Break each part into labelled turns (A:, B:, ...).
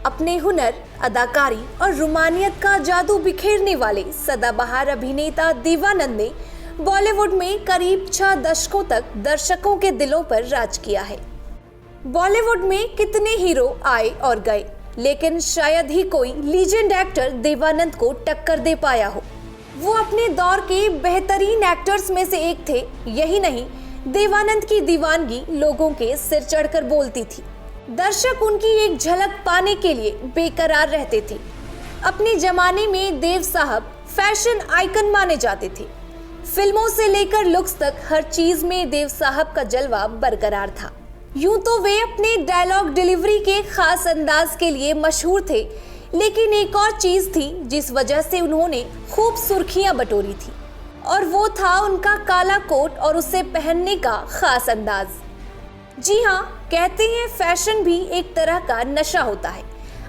A: अपने हुनर, अदाकारी और रूमानियत का जादू बिखेरने वाले सदाबहार अभिनेता देवानंद ने बॉलीवुड में करीब 6 दशकों तक दर्शकों के दिलों पर राज किया है। बॉलीवुड में कितने हीरो आए और गए, लेकिन शायद ही कोई लीजेंड एक्टर देवानंद को टक्कर दे पाया हो। वो अपने दौर के बेहतरीन एक्टर्स में से एक थे। यही नहीं, देवानंद की दीवानगी लोगों के सिर चढ़कर बोलती थी। दर्शक उनकी एक झलक पाने के लिए बेकरार रहते थे। अपने जमाने में देव साहब फैशन आइकन माने जाते थे। फिल्मों से लेकर लुक्स तक हर चीज में देव साहब का जलवा बरकरार था। यूं तो वे अपने डायलॉग डिलीवरी के खास अंदाज के लिए मशहूर थे, लेकिन एक और चीज थी जिस वजह से उन्होंने खूब सुर्खियां बटोरी थी, और वो था उनका काला कोट और उसे पहनने का खास अंदाज। जी हाँ, कहते हैं फैशन भी एक तरह का नशा होता है।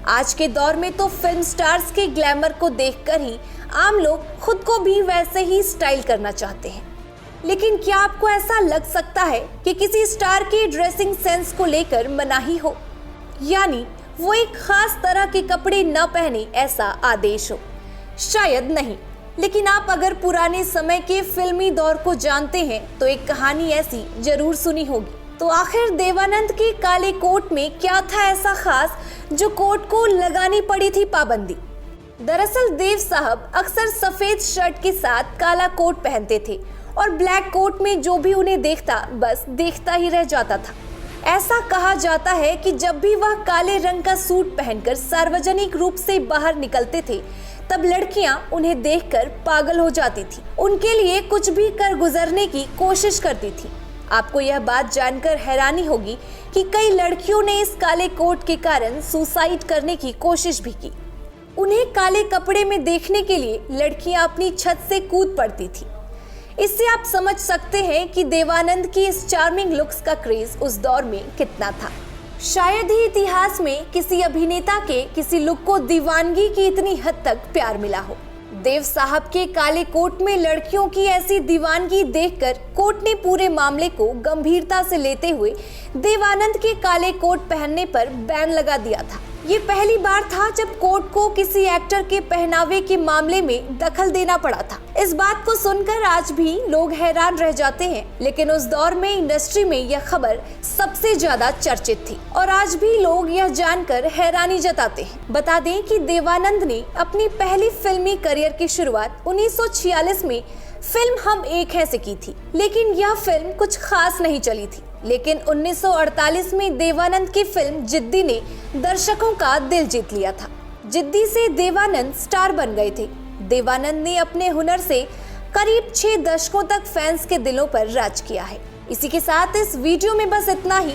A: आज के दौर में तो फिल्म स्टार्स के ग्लैमर को देखकर ही आम लोग खुद को भी वैसे ही स्टाइल करना चाहते हैं। लेकिन क्या आपको ऐसा लग सकता है कि किसी स्टार की ड्रेसिंग सेंस को लेकर मनाही हो, यानी वो एक खास तरह के कपड़े न पहने, ऐसा आदेश हो? शायद नहीं। लेकिन आप अगर पुराने समय के फिल्मी दौर को जानते हैं तो एक कहानी ऐसी जरूर सुनी होगी। तो आखिर देवानंद के काले कोट में क्या था ऐसा खास जो कोट को लगानी पड़ी थी पाबंदी? दरअसल देव साहब अक्सर सफेद शर्ट के साथ काला कोट पहनते थे और ब्लैक कोट में जो भी उन्हें देखता बस देखता ही रह जाता था। ऐसा कहा जाता है कि जब भी वह काले रंग का सूट पहनकर सार्वजनिक रूप से बाहर निकलते थे, तब लड़कियां उन्हें देखकर पागल हो जाती थी, उनके लिए कुछ भी कर गुजरने की कोशिश करती थी। आपको यह बात जानकर हैरानी होगी कि कई लड़कियों ने इस काले कोट के कारण सुसाइड करने की कोशिश भी की। उन्हें काले कपड़े में देखने के लिए लड़कियां अपनी छत से कूद पड़ती थी। इससे आप समझ सकते हैं कि देवानंद की इस चार्मिंग लुक्स का क्रेज उस दौर में कितना था। शायद ही इतिहास में किसी अभिनेता के किसी लुक को दीवानगी की इतनी हद तक प्यार मिला हो। देव साहब के काले कोट में लड़कियों की ऐसी दीवानगी देखकर कोर्ट ने पूरे मामले को गंभीरता से लेते हुए देवानंद के काले कोट पहनने पर बैन लगा दिया था। ये पहली बार था जब कोर्ट को किसी एक्टर के पहनावे के मामले में दखल देना पड़ा था। इस बात को सुनकर आज भी लोग हैरान रह जाते हैं, लेकिन उस दौर में इंडस्ट्री में यह खबर सबसे ज्यादा चर्चित थी और आज भी लोग यह जानकर हैरानी जताते हैं। बता दें कि देवानंद ने अपनी पहली फिल्मी करियर की शुरुआत 1946 में फिल्म हम एक हैं से की थी, लेकिन यह फिल्म कुछ खास नहीं चली थी। लेकिन 1948 में देवानंद की फिल्म जिद्दी ने दर्शकों का दिल जीत लिया था। जिद्दी से देवानंद स्टार बन गए थे। देवानंद ने अपने हुनर से करीब 6 दशकों तक फैंस के दिलों पर राज किया है। इसी के साथ इस वीडियो में बस इतना ही।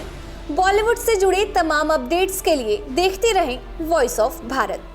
A: बॉलीवुड से जुड़े तमाम अपडेट्स के लिए देखते रहें वॉइस ऑफ भारत।